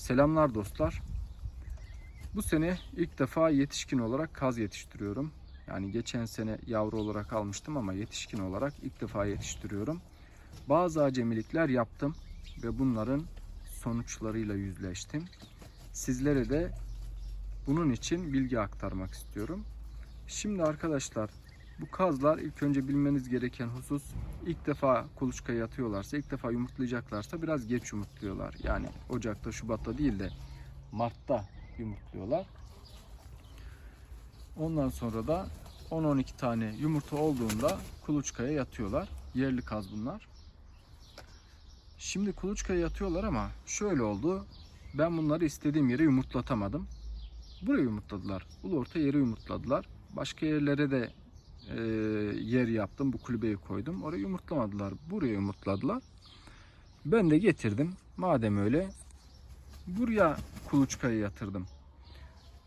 Selamlar dostlar. Bu sene ilk defa yetişkin olarak kaz yetiştiriyorum. Yani geçen sene yavru olarak almıştım ama yetişkin olarak ilk defa yetiştiriyorum. Bazı acemilikler yaptım ve bunların sonuçlarıyla yüzleştim. Sizlere de bunun için bilgi aktarmak istiyorum. Şimdi arkadaşlar, bu kazlar ilk önce bilmeniz gereken husus, ilk defa kuluçkaya yatıyorlarsa, ilk defa yumurtlayacaklarsa biraz geç yumurtluyorlar. Yani Ocak'ta, Şubat'ta değil de Mart'ta yumurtluyorlar. Ondan sonra da 10-12 tane yumurta olduğunda kuluçkaya yatıyorlar. Yerli kaz bunlar. Şimdi kuluçkaya yatıyorlar ama şöyle oldu. Ben bunları istediğim yere yumurtlatamadım. Buraya yumurtladılar. Ulu orta yere yumurtladılar. Başka yerlere de yer yaptım. Bu kulübeyi koydum. Oraya yumurtlamadılar. Buraya yumurtladılar. Ben de getirdim. Madem öyle, buraya kuluçkayı yatırdım.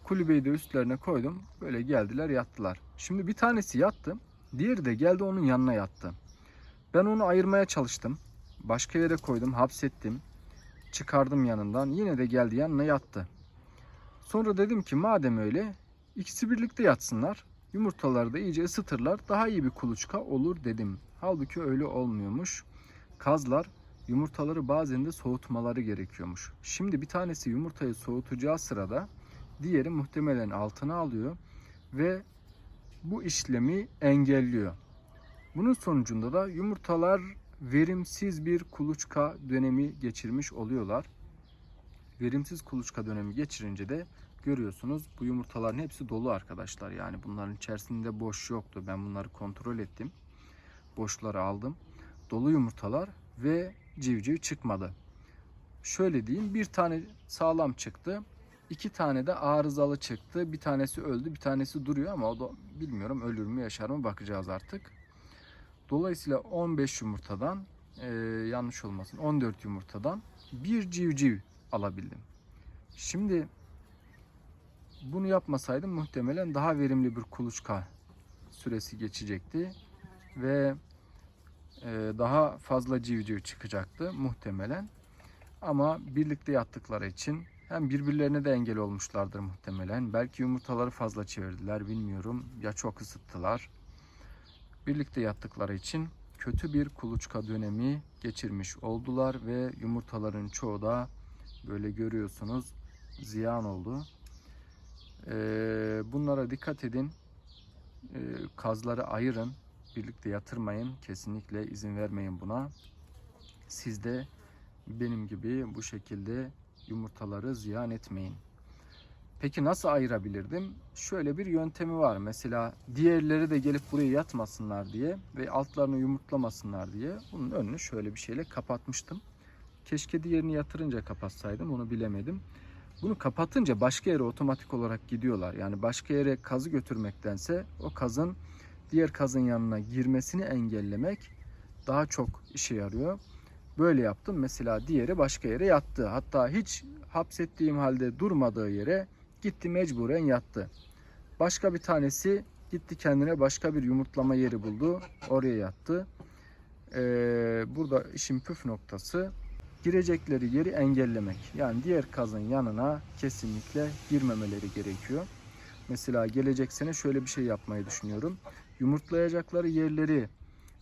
Kulübeyi de üstlerine koydum. Böyle geldiler, yattılar. Şimdi bir tanesi yattı. Diğeri de geldi onun yanına yattı. Ben onu ayırmaya çalıştım. Başka yere koydum, hapsettim. Çıkardım yanından. Yine de geldi yanına yattı. Sonra dedim ki madem öyle, ikisi birlikte yatsınlar. Yumurtaları da iyice ısıtırlar. Daha iyi bir kuluçka olur dedim. Halbuki öyle olmuyormuş. Kazlar yumurtaları bazen de soğutmaları gerekiyormuş. Şimdi bir tanesi yumurtayı soğutacağı sırada diğeri muhtemelen altına alıyor ve bu işlemi engelliyor. Bunun sonucunda da yumurtalar verimsiz bir kuluçka dönemi geçirmiş oluyorlar. Verimsiz kuluçka dönemi geçirince de görüyorsunuz bu yumurtaların hepsi dolu arkadaşlar. Yani bunların içerisinde boş yoktu. Ben bunları kontrol ettim. Boşları aldım. Dolu yumurtalar ve civciv çıkmadı. Şöyle diyeyim, bir tane sağlam çıktı. 2 tane de arızalı çıktı. Bir tanesi öldü, bir tanesi duruyor ama o da bilmiyorum ölür mü yaşar mı, bakacağız artık. Dolayısıyla 15 yumurtadan yanlış olmasın 14 yumurtadan bir civciv alabildim. Şimdi bunu yapmasaydım muhtemelen daha verimli bir kuluçka süresi geçecekti ve daha fazla civciv çıkacaktı muhtemelen. Ama birlikte yattıkları için hem birbirlerine de engel olmuşlardır muhtemelen. Belki yumurtaları fazla çevirdiler, bilmiyorum. Ya çok ısıttılar. Birlikte yattıkları için kötü bir kuluçka dönemi geçirmiş oldular ve yumurtaların çoğu da böyle görüyorsunuz ziyan oldu. Bunlara dikkat edin. Kazları ayırın. Birlikte yatırmayın. Kesinlikle izin vermeyin buna. Siz de benim gibi bu şekilde yumurtaları ziyan etmeyin. Peki nasıl ayırabilirdim? Şöyle bir yöntemi var. Mesela diğerleri de gelip buraya yatmasınlar diye ve altlarını yumurtlamasınlar diye bunun önünü şöyle bir şeyle kapatmıştım. Keşke diğerini yatırınca kapatsaydım, onu bilemedim. Bunu kapatınca başka yere otomatik olarak gidiyorlar. Yani başka yere kazı götürmektense o kazın diğer kazın yanına girmesini engellemek daha çok işe yarıyor. Böyle yaptım. Mesela diğeri başka yere yattı. Hatta hiç hapsettiğim halde durmadığı yere gitti, mecburen yattı. Başka bir tanesi gitti kendine başka bir yumurtlama yeri buldu. Oraya yattı. Burada işin püf noktası girecekleri yeri engellemek. Yani diğer kazın yanına kesinlikle girmemeleri gerekiyor. Mesela gelecek sene şöyle bir şey yapmayı düşünüyorum. Yumurtlayacakları yerleri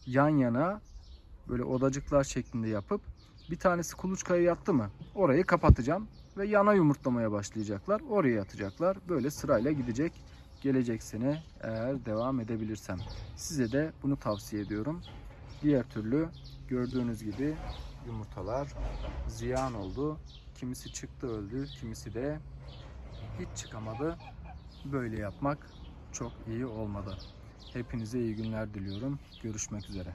yan yana böyle odacıklar şeklinde yapıp bir tanesi kuluçkaya yattı mı orayı kapatacağım ve yana yumurtlamaya başlayacaklar. Oraya yatacaklar. Böyle sırayla gidecek. Gelecek sene eğer devam edebilirsem. Size de bunu tavsiye ediyorum. Diğer türlü gördüğünüz gibi yumurtalar ziyan oldu. Kimisi çıktı öldü, kimisi de hiç çıkamadı. Böyle yapmak çok iyi olmadı. Hepinize iyi günler diliyorum. Görüşmek üzere.